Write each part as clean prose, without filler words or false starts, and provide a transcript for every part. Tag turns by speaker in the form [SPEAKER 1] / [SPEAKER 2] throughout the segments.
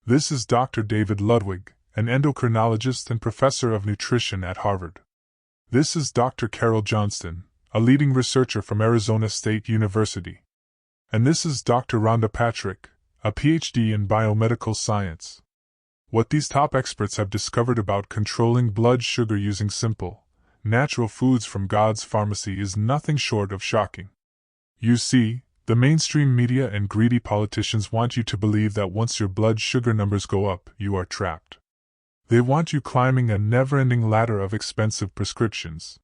[SPEAKER 1] This is Dr. David Ludwig, an endocrinologist and professor of nutrition at Harvard. This is Dr. Carol Johnston, a leading researcher from Arizona State University. And this is Dr. Rhonda Patrick, a PhD in biomedical science. What these top experts have discovered about controlling blood sugar using simple, natural foods from God's pharmacy is nothing short of shocking. You see, the mainstream media and greedy politicians want you to believe that once your blood sugar numbers go up, you are trapped. They want you climbing a never-ending ladder of expensive prescriptions.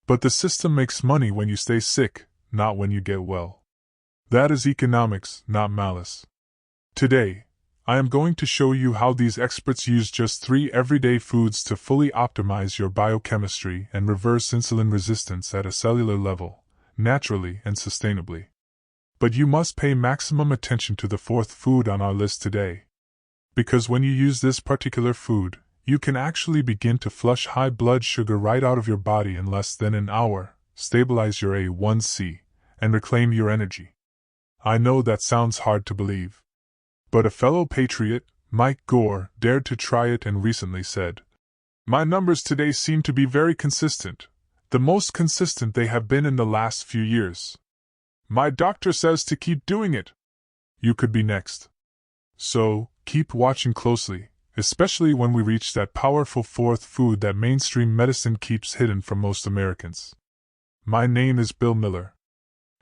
[SPEAKER 1] But the system makes money when you stay sick, not when you get well. That is economics, not malice. Today, I am going to show you how these experts use just 3 everyday foods to fully optimize your biochemistry and reverse insulin resistance at a cellular level, naturally and sustainably. But you must pay maximum attention to the 4th food on our list today. Because when you use this particular food, you can actually begin to flush high blood sugar right out of your body in less than an hour, stabilize your A1C, and reclaim your energy. I know that sounds hard to believe. But a fellow patriot, Mike Gore, dared to try it and recently said, "My numbers today seem to be very consistent, the most consistent they have been in the last few years. My doctor says to keep doing it." You could be next. So, keep watching closely, especially when we reach that powerful 4th food that mainstream medicine keeps hidden from most Americans. My name is Bill Miller.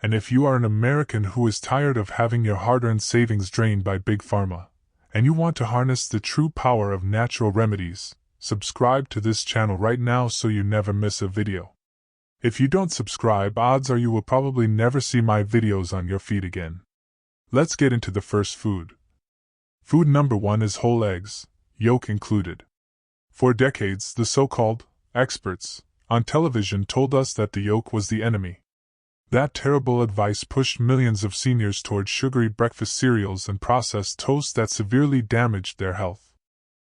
[SPEAKER 1] And if you are an American who is tired of having your hard-earned savings drained by Big Pharma, and you want to harness the true power of natural remedies, subscribe to this channel right now so you never miss a video. If you don't subscribe, odds are you will probably never see my videos on your feed again. Let's get into the first food. Food number 1 is whole eggs, yolk included. For decades, the so-called experts on television told us that the yolk was the enemy. That terrible advice pushed millions of seniors toward sugary breakfast cereals and processed toast that severely damaged their health.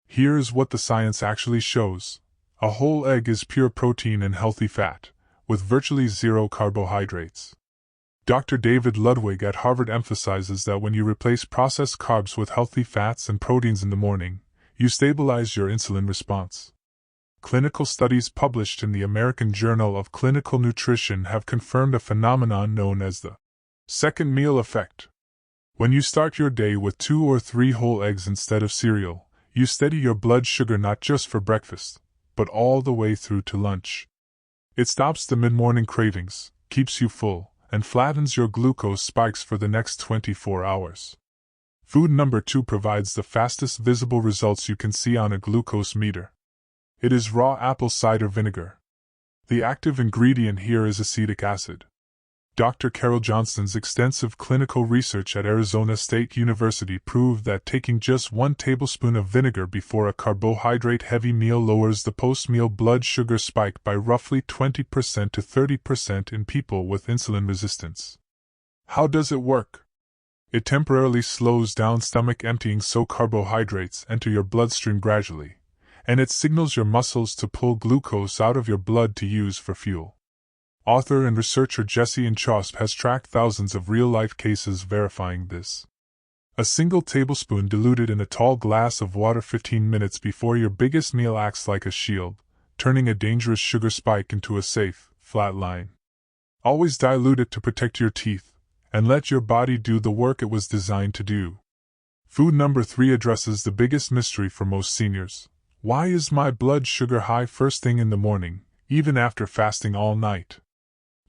[SPEAKER 1] Here is what the science actually shows. A whole egg is pure protein and healthy fat, with virtually zero carbohydrates. Dr. David Ludwig at Harvard emphasizes that when you replace processed carbs with healthy fats and proteins in the morning, you stabilize your insulin response. Clinical studies published in the American Journal of Clinical Nutrition have confirmed a phenomenon known as the second meal effect. When you start your day with 2 or 3 whole eggs instead of cereal, you steady your blood sugar not just for breakfast, but all the way through to lunch. It stops the mid-morning cravings, keeps you full, and flattens your glucose spikes for the next 24 hours. Food number 2 provides the fastest visible results you can see on a glucose meter. It is raw apple cider vinegar. The active ingredient here is acetic acid. Dr. Carol Johnston's extensive clinical research at Arizona State University proved that taking just 1 tablespoon of vinegar before a carbohydrate-heavy meal lowers the post-meal blood sugar spike by roughly 20% to 30% in people with insulin resistance. How does it work? It temporarily slows down stomach emptying so carbohydrates enter your bloodstream gradually, and it signals your muscles to pull glucose out of your blood to use for fuel. Author and researcher Jesse Inchauspé has tracked thousands of real-life cases verifying this. A single tablespoon diluted in a tall glass of water 15 minutes before your biggest meal acts like a shield, turning a dangerous sugar spike into a safe, flat line. Always dilute it to protect your teeth, and let your body do the work it was designed to do. Food number 3 addresses the biggest mystery for most seniors. Why is my blood sugar high first thing in the morning, even after fasting all night?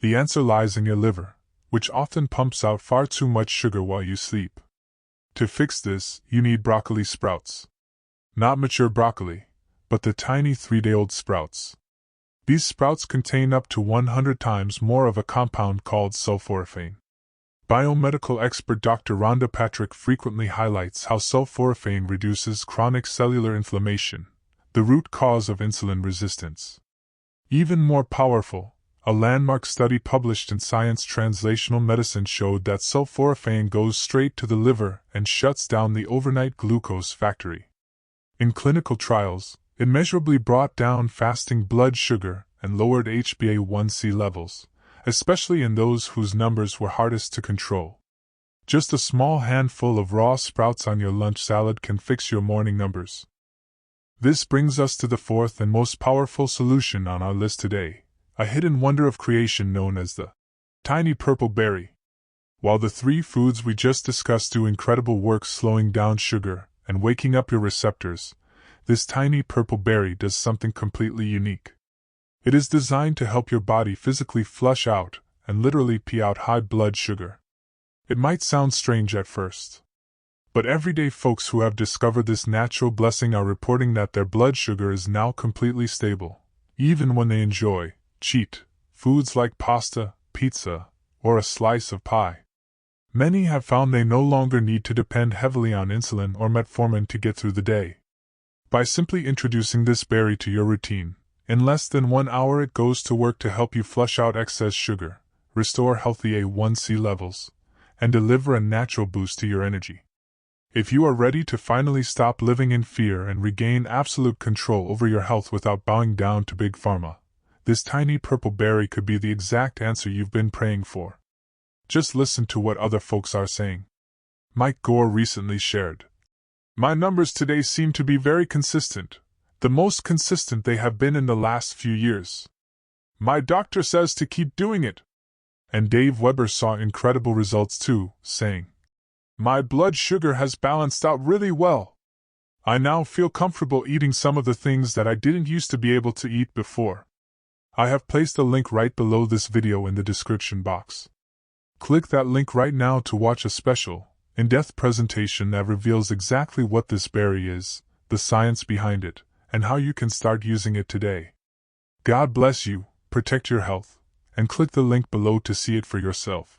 [SPEAKER 1] The answer lies in your liver, which often pumps out far too much sugar while you sleep. To fix this, you need broccoli sprouts. Not mature broccoli, but the tiny 3-day-old sprouts. These sprouts contain up to 100 times more of a compound called sulforaphane. Biomedical expert Dr. Rhonda Patrick frequently highlights how sulforaphane reduces chronic cellular inflammation, the root cause of insulin resistance. Even more powerful, a landmark study published in Science Translational Medicine showed that sulforaphane goes straight to the liver and shuts down the overnight glucose factory. In clinical trials, it measurably brought down fasting blood sugar and lowered HbA1c levels, especially in those whose numbers were hardest to control. Just a small handful of raw sprouts on your lunch salad can fix your morning numbers. This brings us to the fourth and most powerful solution on our list today, a hidden wonder of creation known as the tiny purple berry. While the three foods we just discussed do incredible work slowing down sugar and waking up your receptors, this tiny purple berry does something completely unique. It is designed to help your body physically flush out and literally pee out high blood sugar. It might sound strange at first, but everyday folks who have discovered this natural blessing are reporting that their blood sugar is now completely stable, even when they enjoy cheat foods like pasta, pizza, or a slice of pie. Many have found they no longer need to depend heavily on insulin or metformin to get through the day. By simply introducing this berry to your routine, in less than 1 hour it goes to work to help you flush out excess sugar, restore healthy A1C levels, and deliver a natural boost to your energy. If you are ready to finally stop living in fear and regain absolute control over your health without bowing down to Big Pharma, this tiny purple berry could be the exact answer you've been praying for. Just listen to what other folks are saying. Gore recently shared, "My numbers today seem to be very consistent, the most consistent they have been in the last few years. My doctor says to keep doing it." And Dave Weber saw incredible results too, saying, "My blood sugar has balanced out really well. I now feel comfortable eating some of the things that I didn't used to be able to eat before." I have placed a link right below this video in the description box. Click that link right now to watch a special, in-depth presentation that reveals exactly what this berry is, the science behind it, and how you can start using it today. God bless you, protect your health, and click the link below to see it for yourself.